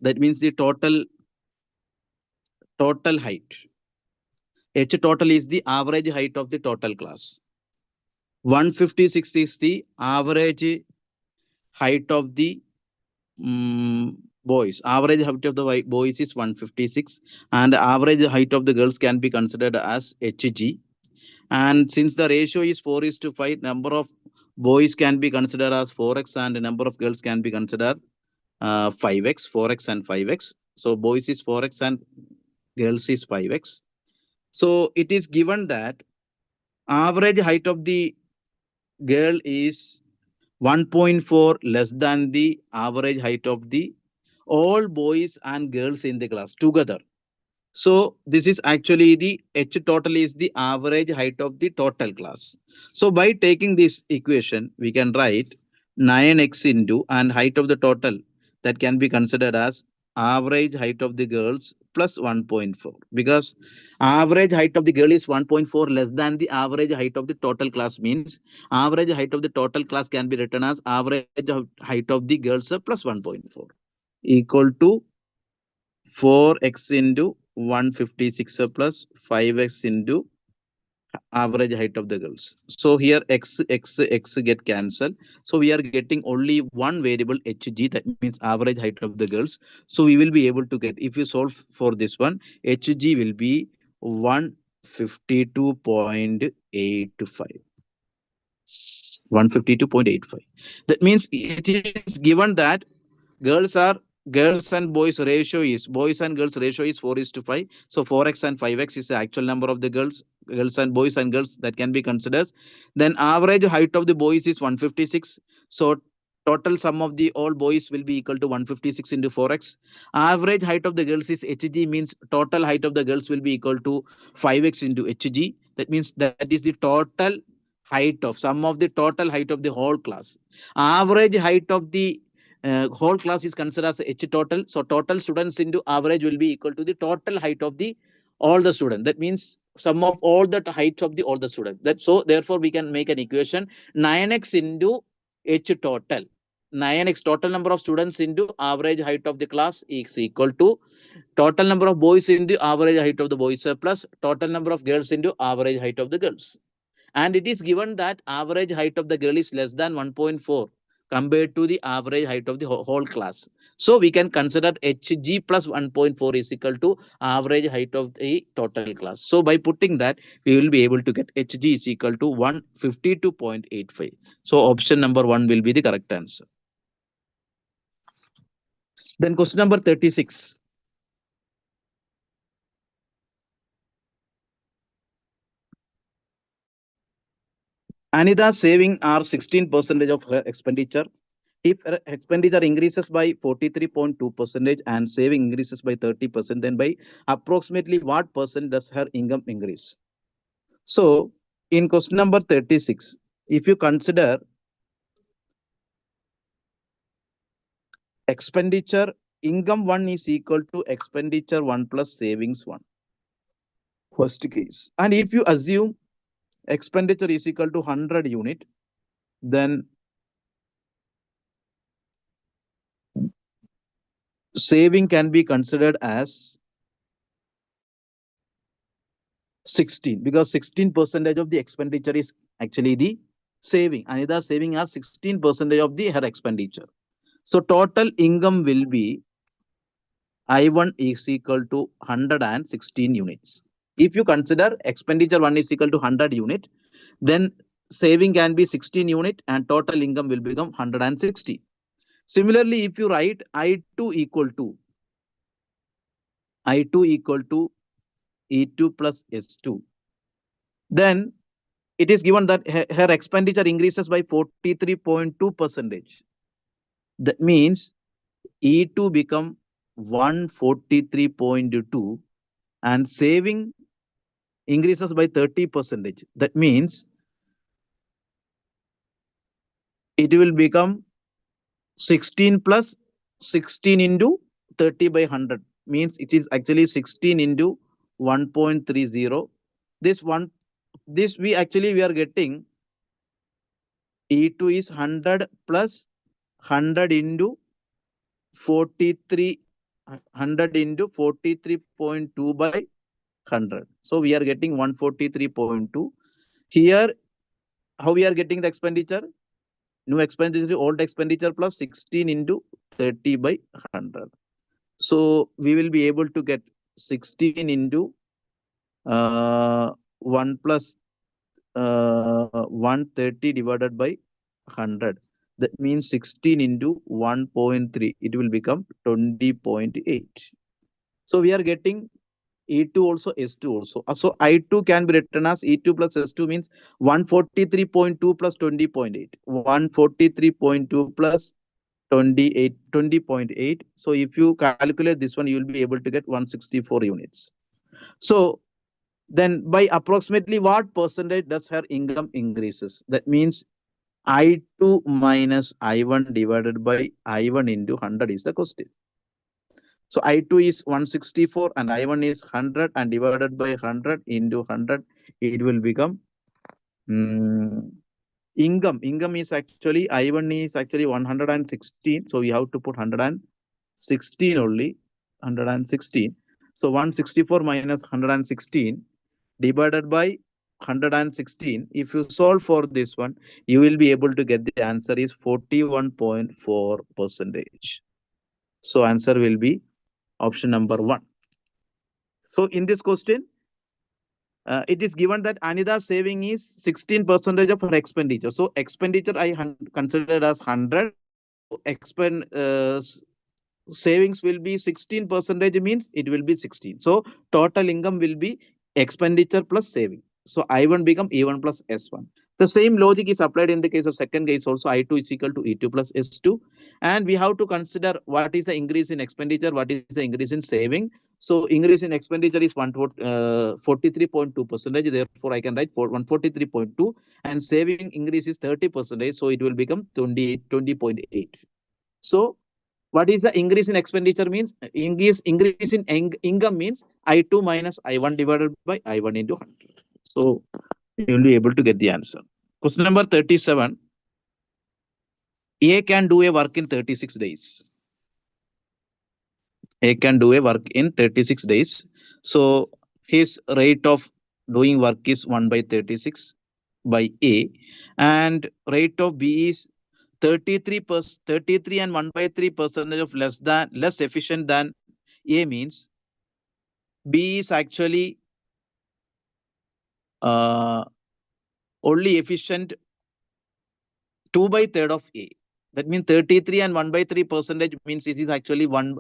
that means the total height. H total is the average height of the total class. 156 is the average height of the boys. Average height of the boys is 156 and average height of the girls can be considered as HG. And since the ratio is 4 is to 5, number of boys can be considered as 4x and the number of girls can be considered 5x, 4x and 5x. So boys is 4x and girls is 5x. So it is given that average height of the girl is 1.4 less than the average height of the all boys and girls in the class together. So this is actually the H total is the average height of the total class. So by taking this equation, we can write 9x into and height of the total that can be considered as average height of the girls plus 1.4, because average height of the girl is 1.4 less than the average height of the total class, means average height of the total class can be written as average height of the girls plus 1.4 equal to 4x into 156 plus 5x into average height of the girls. So here x get cancelled. So we are getting only one variable hg, that means average height of the girls. So we will be able to get, if you solve for this one, hg will be 152.8. 152.85. 152.85. That means it is given that girls are girls and boys ratio is boys and girls ratio is 4 is to 5. So 4x and 5x is the actual number of the girls and boys and girls that can be considered. Then average height of the boys is 156. So total sum of the all boys will be equal to 156 into 4x. Average height of the girls is hg, means total height of the girls will be equal to 5x into hg. That means that is the total height of sum of the total height of the whole class. Average height of the whole class is considered as h total. So total students into average will be equal to the total height of the all the students. That means sum of all the heights of the all the students. That so therefore we can make an equation 9x into h total. 9x total number of students into average height of the class is equal to total number of boys into average height of the boys plus total number of girls into average height of the girls. And it is given that average height of the girl is less than 1.4 compared to the average height of the whole class. So we can consider hg plus 1.4 is equal to average height of the total class. So by putting that, we will be able to get hg is equal to 152.85. So option number 1 will be the correct answer. Then question number 36. Anida saving are 16% of her expenditure. If her expenditure increases by 43.2% and saving increases by 30%, then by approximately what percent does her income increase? So in question number 36, if you consider expenditure, income 1 is equal to expenditure 1 plus savings 1. First case. And if you assume expenditure is equal to 100 unit, then saving can be considered as 16, because 16% of the expenditure is actually the saving. Anida saving has 16% of the her expenditure. So total income will be I1 is equal to 116 units. If you consider expenditure 1 is equal to 100 unit, then saving can be 16 unit and total income will become 160. Similarly, if you write I2 equal to E2 plus S2, then it is given that her expenditure increases by 43.2%. That means E2 become 143.2 and saving increases by 30%. That means it will become 16 plus 16 into 30 by 100, means it is actually 16 into 1.30. This we are getting E2 is 100 plus 100 into 43, 100 into 43.2 by 100. So we are getting 143.2. Here, how we are getting the expenditure? New expenditure, old expenditure plus 16 into 30 by 100. So we will be able to get 16 into 1 plus 130 divided by 100. That means 16 into 1.3. It will become 20.8. So we are getting E2 also, S2 also. So I2 can be written as E2 plus S2 means 143.2 plus 20.8. 143.2 plus 20.8. So if you calculate this one, you will be able to get 164 units. So then by approximately what percentage does her income increases? That means I2 minus I1 divided by I1 into 100 is the question. So I2 is 164 and I1 is 100 and divided by 100 into 100, it will become income. Income is actually, I1 is actually 116. So we have to put 116 only, 116. So 164 minus 116 divided by 116. If you solve for this one, you will be able to get the answer is 41.4%. So answer will be option number 1. So in this question, it is given that Anita's saving is 16% of her expenditure. So expenditure I considered as 100. Savings will be 16% means it will be 16. So total income will be expenditure plus saving. So I1 become E1 plus S1. The same logic is applied in the case of second case also. I2 is equal to E2 plus S2. And we have to consider what is the increase in expenditure, what is the increase in saving. So increase in expenditure is 43.2%. Therefore, I can write 143.2, and saving increase is 30%. So it will become 20.8. So what is the increase in expenditure means? Increase in income means I2 minus I1 divided by I1 into 100. So you will be able to get the answer. Question number 37. A can do a work in 36 days. A can do a work in 36 days. So his rate of doing work is 1 by 36 by A, and rate of B is 33 and 1 by 3% of less efficient than A means B is actually only efficient 2 by third of A. That means 33 and 1 by 3% means it is actually 1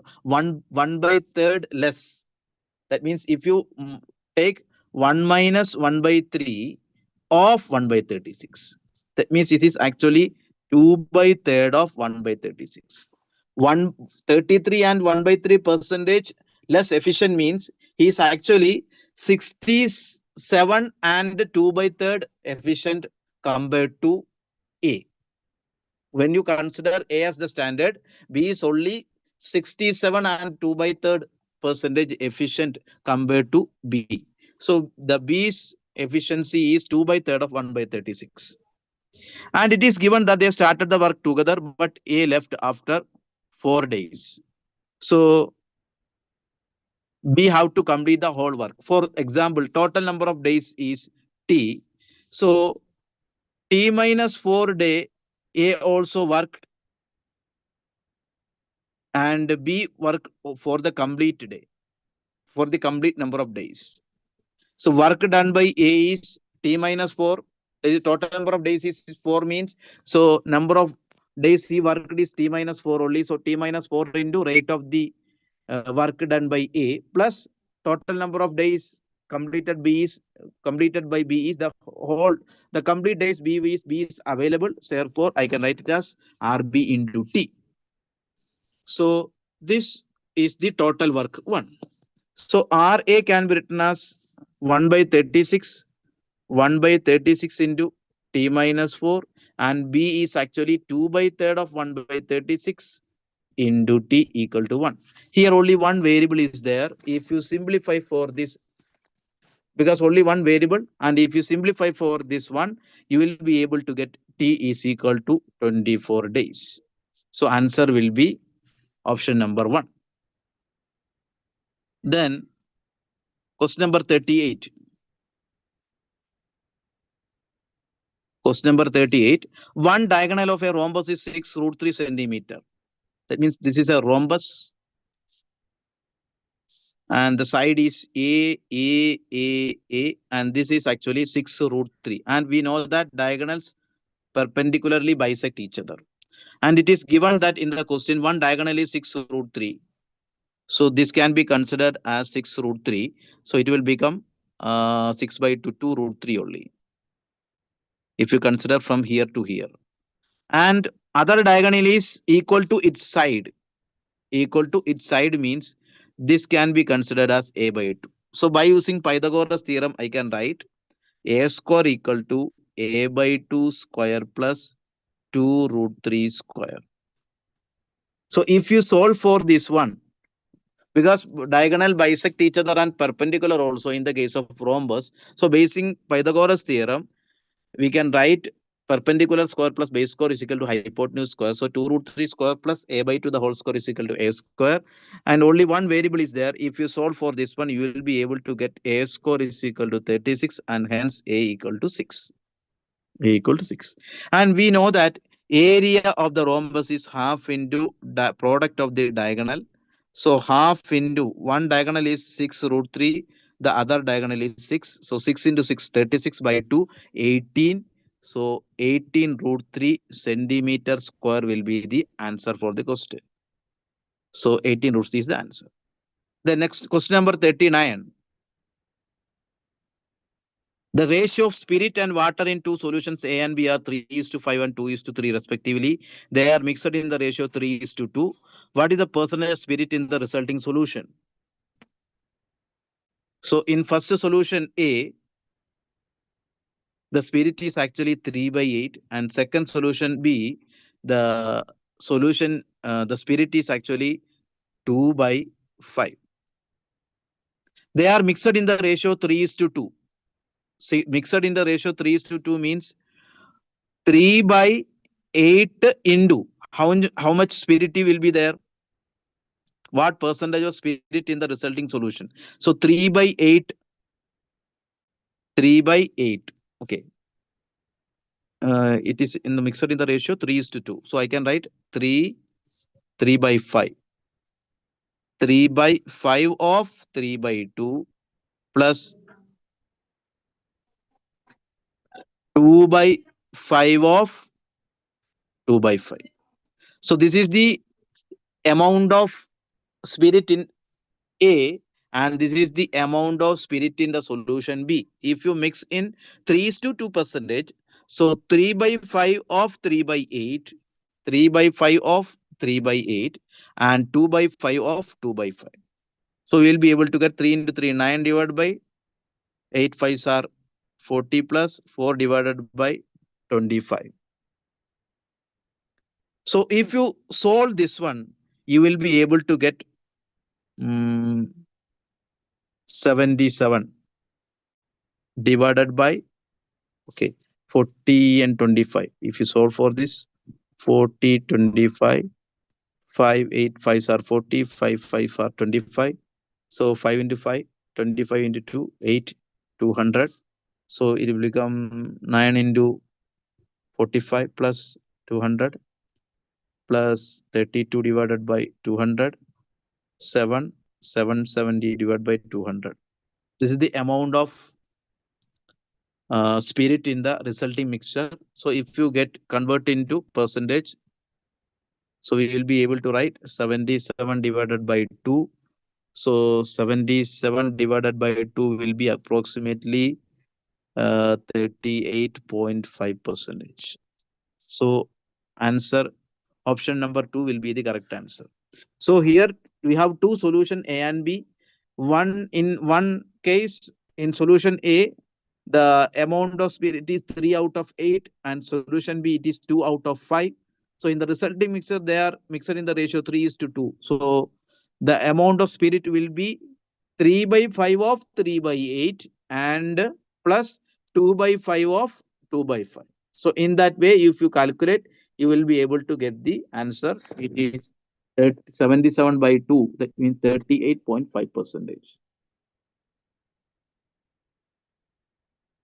by third less. That means if you take 1 minus 1 by 3 of 1 by 36, that means it is actually 2 by third of 1 by 36. 33 and 1 by 3% less efficient means he is actually 67 and 2 by third efficient compared to A. When you consider A as the standard, B is only 67 and 2 by third percentage efficient compared to B. So the B's efficiency is 2 by third of 1 by 36. And it is given that they started the work together, but A left after 4 days. So B have to complete the whole work. For example, total number of days is T. So T minus 4 day, A also worked and B worked for the complete day, for the complete number of days. So work done by A is T minus 4. The total number of days is 4 means. So number of days he worked is T minus 4 only. So T minus 4 into rate of the work done by A plus total number of days completed by B is the complete days B is available. Therefore, I can write it as RB into T. So this is the total work 1. So RA can be written as 1 by 36, 1 by 36 into T minus 4, and B is actually 2 by third of 1 by 36 into T equal to 1. Here only one variable is there. If you simplify for this, because only one variable, and if you simplify for this one, you will be able to get T is equal to 24 days. So answer will be option number 1. Then question number 38. Question number 38. One diagonal of a rhombus is 6 root 3 centimeter. That means this is a rhombus. And the side is A, and this is actually 6 root 3. And we know that diagonals perpendicularly bisect each other. And it is given that in the question, one diagonal is 6 root 3. So this can be considered as 6 root 3. So it will become 6 by 2 root 3 only, if you consider from here to here. And other diagonal is equal to its side. Equal to its side means this can be considered as A by 2. So by using Pythagoras theorem, I can write A square equal to A by 2 square plus 2 root 3 square. So if you solve for this one, because diagonal bisect each other and perpendicular also in the case of rhombus. So basing Pythagoras theorem, we can write perpendicular square plus base square is equal to hypotenuse square. So 2 root 3 square plus A by 2 the whole square is equal to A square. And only one variable is there. If you solve for this one, you will be able to get A square is equal to 36 and hence A equal to 6. A equal to 6. And we know that area of the rhombus is half into the product of the diagonal. So half into one diagonal is 6 root 3. The other diagonal is 6. So 6 into 6, 36 by 2, 18. So 18 root 3 centimeter square will be the answer for the question. So 18 root 3 is the answer. The next question number 39. The ratio of spirit and water in two solutions A and B are 3:5 and 2:3 respectively. They are mixed in the ratio 3:2. What is the percentage of spirit in the resulting solution? So in first solution A, the spirit is actually 3 by 8, and second solution B, the the spirit is actually 2 by 5. They are mixed in the ratio 3:2. See, mixed in the ratio 3:2 means 3 by 8 into how much spirit will be there? What percentage of spirit in the resulting solution? So 3 by 8, 3 by 8. Okay. It is in the mixed in the ratio 3:2. So I can write 3 by 5. 3 by 5 of 3 by 2 plus 2 by 5 of 2 by 5. So this is the amount of spirit in A, and this is the amount of spirit in the solution B. If you mix in 3:2 percentage, so 3 by 5 of 3 by 8, 3 by 5 of 3 by 8, and 2 by 5 of 2 by 5. So we will be able to get 3 into 3, 9 divided by 8 5s are 40 plus 4 divided by 25. So if you solve this one, you will be able to get 77 divided by, okay, 40 and 25. If you solve for this, 40, 25, 5, 8, 5s are 40, 5, 5 are 25. So 5 into 5, 25 into 2, 8, 200. So it will become 9 into 45 plus 200 plus 32 divided by 200, 770 divided by 200. This is the amount of spirit in the resulting mixture. So if you get convert into percentage, so we will be able to write 77 divided by 2. So 77 divided by 2 will be approximately 38.5 percentage. So answer option number 2 will be the correct answer. So here we have two solution A and B. In one case, in solution A, the amount of spirit is 3 out of 8, and solution B, it is 2 out of 5. So in the resulting mixture, they are mixed in the ratio 3:2. So the amount of spirit will be 3 by 5 of 3 by 8 and plus 2 by 5 of 2 by 5. So in that way, if you calculate, you will be able to get the answer. It is 77 by 2. That means 38.5 percentage.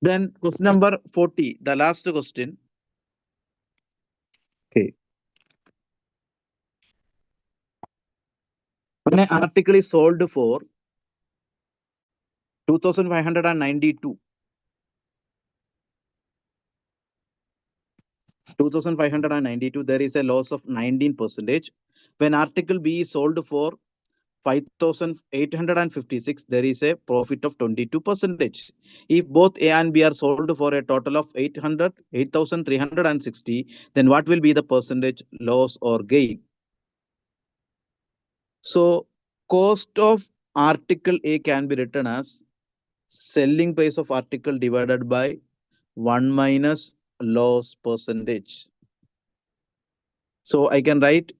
Then question number 40, the last question. Okay. When an article is sold for 2,592, 2,592, there is a loss of 19 percentage. When article B is sold for 5,856, there is a profit of 22 percentage. If both A and B are sold for a total of 8,360, then what will be the percentage loss or gain? So cost of article A can be written as selling price of article divided by 1 minus loss percentage. So I can write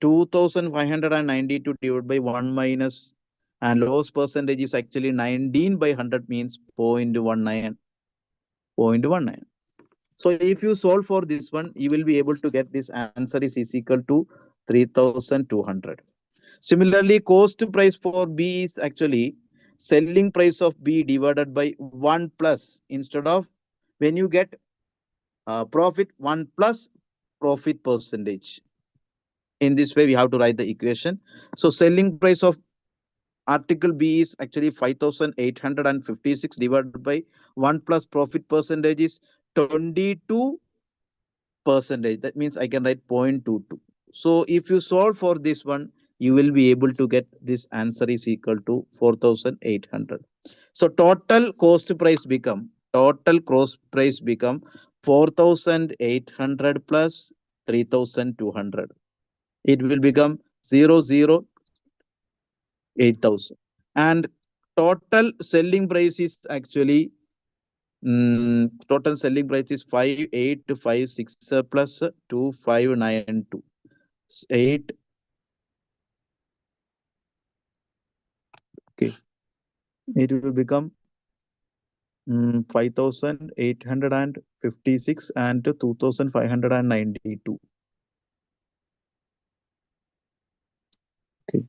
2,592 divided by 1 minus, and loss percentage is actually 19 by 100 means 0.19. 0.19. So if you solve for this one, you will be able to get this answer is equal to 3,200. Similarly, cost price for B is actually selling price of B divided by 1 plus, instead of when you get profit, 1 plus profit percentage. In this way, we have to write the equation. So selling price of article B is actually 5,856 divided by 1 plus profit percentage is 22%. That means I can write 0.22. So if you solve for this one, you will be able to get this answer is equal to 4,800. So total cost price become 4,800 plus 3,200. It will become 0,08000. And total selling price is actually total selling price is 5856 plus 2592. 8. Okay. It will become 5,856 and 2,592. Okay.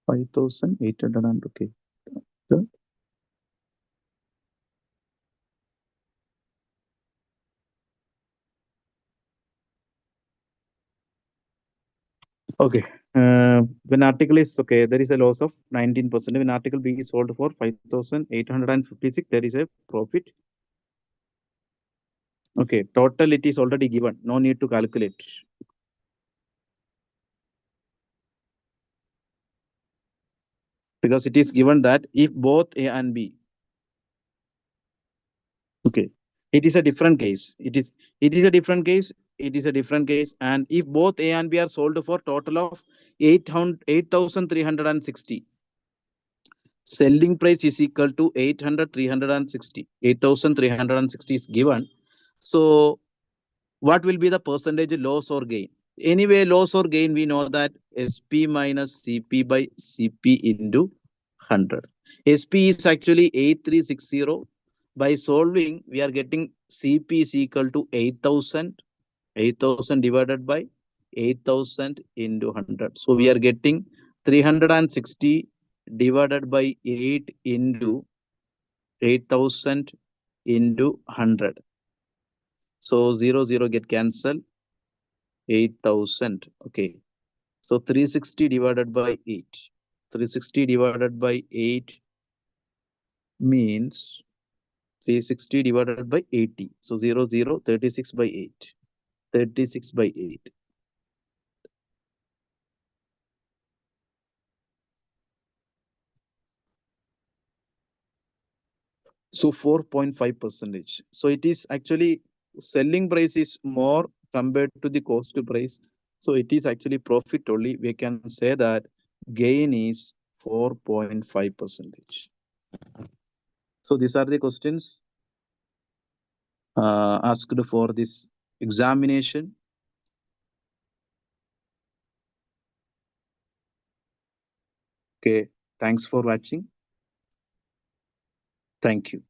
5,800 and okay. Okay. When article is okay, there is a loss of 19%. When article B is sold for 5,856, there is a profit. Okay, total it is already given. No need to calculate. Because it is given that if both A and B. Okay. It is a different case. It is a different case. It is a different case. And if both A and B are sold for total of 8,360. Selling price is equal to 8,360. 8,360 is given. So what will be the percentage loss or gain? Anyway, loss or gain, we know that SP minus CP by CP into 100. SP is actually 8360. By solving, we are getting CP is equal to 8,000. 8,000 divided by 8,000 into 100. So we are getting 360 divided by 8 into 8,000 into 100. So 0 get cancelled. 8,000. Okay. So 360 divided by 8. 360 divided by 8 means 360 divided by 80. So 36 by 8. 36 by 8. So 4.5 percentage. So it is actually selling price is more compared to the cost price. So it is actually profit only. We can say that gain is 4.5 percentage. So these are the questions asked for this examination. Okay, thanks for watching. Thank you.